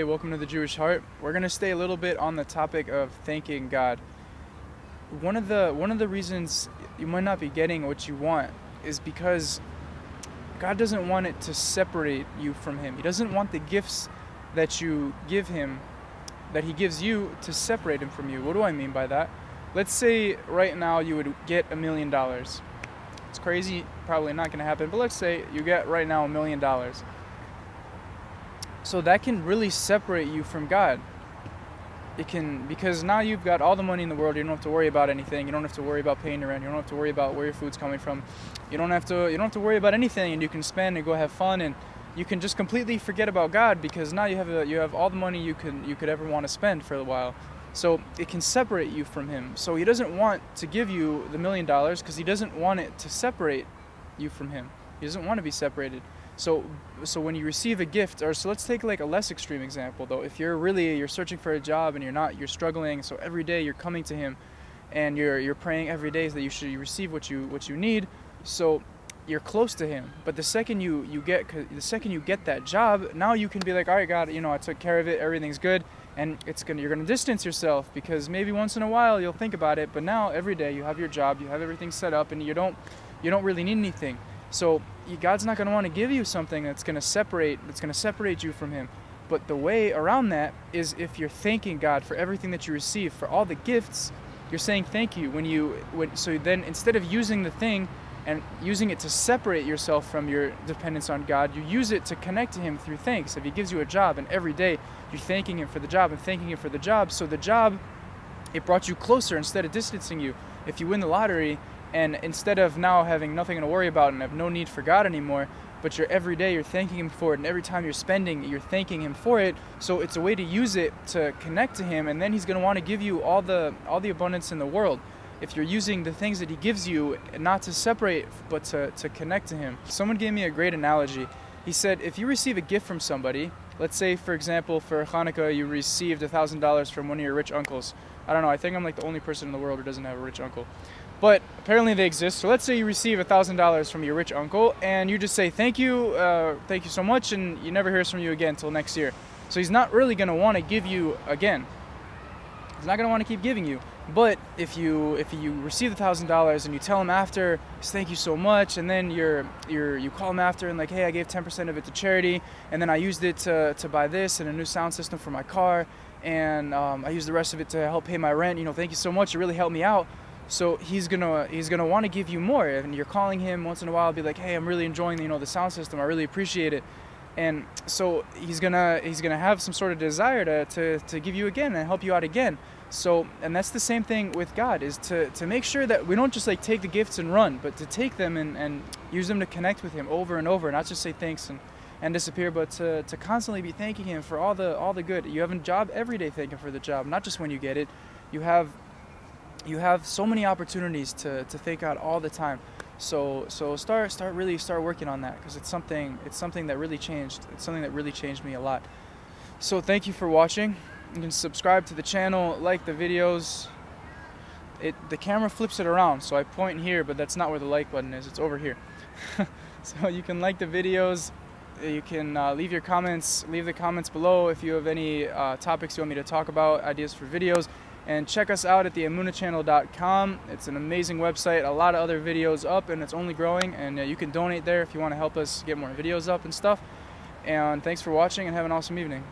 Hey, welcome to the Jewish Heart. We're going to stay a little bit on the topic of thanking God. One of the reasons you might not be getting what you want is because God doesn't want it to separate you from Him. He doesn't want the gifts that you give Him, that He gives you, to separate Him from you. What do I mean by that? Let's say right now you would get $1 million. It's crazy, probably not going to happen, but let's say you get right now $1 million. So that can really separate you from God. It can, because now you've got all the money in the world. You don't have to worry about anything. You don't have to worry about paying your rent. You don't have to worry about where your food's coming from. You don't have to worry about anything, and you can spend and go have fun, and you can just completely forget about God because now you have all the money you could ever want to spend for a while. So it can separate you from Him. So He doesn't want to give you the $1 million because He doesn't want it to separate you from Him. He doesn't want to be separated. So when you receive a gift, or so let's take like a less extreme example though. If you're searching for a job and you're struggling, so every day you're coming to Him, and you're praying every day that you receive what you need. So you're close to Him. But the second you get that job, now you can be like, all right, God, I took care of it, everything's good, and you're gonna distance yourself because maybe once in a while you'll think about it. But now every day you have your job, you have everything set up, and you don't really need anything. So God's not going to want to give you something that's going to separate you from Him. But the way around that is if you're thanking God for everything that you receive, for all the gifts, you're saying thank you. So then instead of using the thing and using it to separate yourself from your dependence on God, you use it to connect to Him through thanks. If He gives you a job and every day you're thanking Him for the job and thanking Him for the job, so the job, it brought you closer instead of distancing you. If you win the lottery, and instead of now having nothing to worry about and have no need for God anymore, but every day you're thanking Him for it, and every time you're spending, you're thanking Him for it. So it's a way to use it to connect to Him, and then He's going to want to give you all the abundance in the world. If you're using the things that He gives you not to separate, but to connect to Him. Someone gave me a great analogy. He said, if you receive a gift from somebody, let's say, for example, for Hanukkah, you received $1,000 from one of your rich uncles. I don't know, I think I'm like the only person in the world who doesn't have a rich uncle. But apparently they exist. So let's say you receive $1,000 from your rich uncle, and you just say thank you so much, and he never hears from you again until next year. So he's not really going to want to give you again. He's not going to want to keep giving you. But if you receive the $1,000 and you tell him after, thank you so much, and then you call him after and like, hey, I gave 10% of it to charity, and then I used it to buy this and a new sound system for my car, and I used the rest of it to help pay my rent. Thank you so much. You really helped me out. So he's gonna want to give you more, and you're calling him once in a while, be like, hey, I'm really enjoying the sound system. I really appreciate it. And so he's gonna have some sort of desire to give you again and help you out again. So, and that's the same thing with God, is to make sure that we don't just like take the gifts and run, but to take them and use them to connect with Him over and over, not just say thanks and disappear, but to constantly be thanking Him for all the good. You have a job every day, thank Him for the job, not just when you get it. You have so many opportunities to thank God all the time. So start working on that, because it's something that really changed. It's something that really changed me a lot. So thank you for watching. You can subscribe to the channel, like the videos. The camera flips it around, so I point here, but that's not where the like button is. It's over here. So you can like the videos. You can leave the comments below if you have any topics you want me to talk about, ideas for videos. And check us out at the emunahchannel.com. It's an amazing website, a lot of other videos up, and it's only growing. And you can donate there if you want to help us get more videos up and stuff. And thanks for watching, and have an awesome evening.